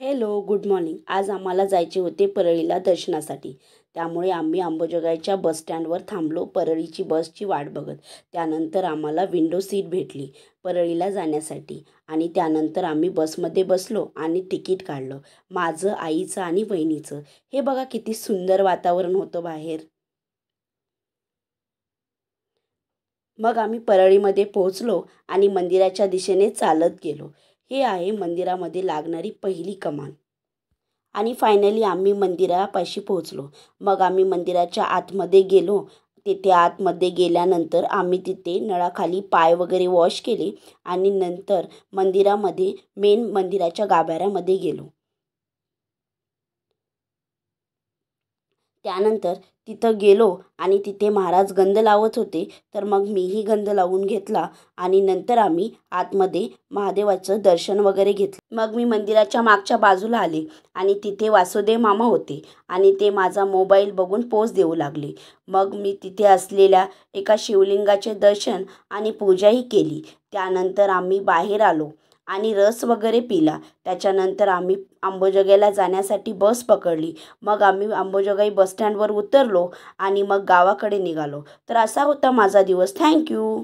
Hello, good morning. आज आम्हाला जायचे होते परळीला दर्शनासाठी. त्यामुळे आम्ही अंबाजोगाईच्या बसस्टँडवर थांबलो परळीची बसची वाट बघत. त्यानंतर आम्हाला विंडो सीट भेटली परळीला जाण्यासाठी आणि त्यानंतर आम्ही बसमध्ये बसलो आणि तिकीट काढलं. माझं, आईचं आणि वहिनीचं. हे बघा किती सुंदर वातावरण होतं बाहेर. मग आम्ही परळीमध्ये पोहोचलो आणि मंदिराच्या दिशेने चालत गेलो. हे आहे मंदिरामध्ये लागणारी पहिली कमान. आणि फायनली आम्ही मंदिरापाशी पोहोचलो. मग आम्ही मंदिराच्या आतमध्ये गेलो. तिथे आतमध्ये गेल्यानंतर आम्ही तिथे नळाखाली पाय वगैरे वॉश केले आणि नंतर मंदिरामध्ये मेन मंदिराच्या गाभाऱ्यामध्ये गेलो. त्यानंतर तिथं गेलो आणि तिथे महाराज गंध लावत होते, तर मग मीही गंध लावून घेतला आणि नंतर आम्ही आतमध्ये महादेवाचं दर्शन वगैरे घेतलं. मग मी मंदिराच्या मागच्या बाजूला आले आणि तिथे वासुदेव मामा होते आणि ते माझा मोबाईल बघून पोज देऊ लागले. मग मी तिथे असलेल्या एका शिवलिंगाचे दर्शन आणि पूजाही केली. त्यानंतर आम्ही बाहेर आलो आणि रस वगैरे पिला. त्याच्यानंतर आम्ही अंबाजोगाईला जाण्यासाठी बस पकडली. मग आम्ही अंबाजोगाई बसस्टँडवर उतरलो आणि मग गावाकडे निघालो. तर असा होता माझा दिवस. थँक्यू.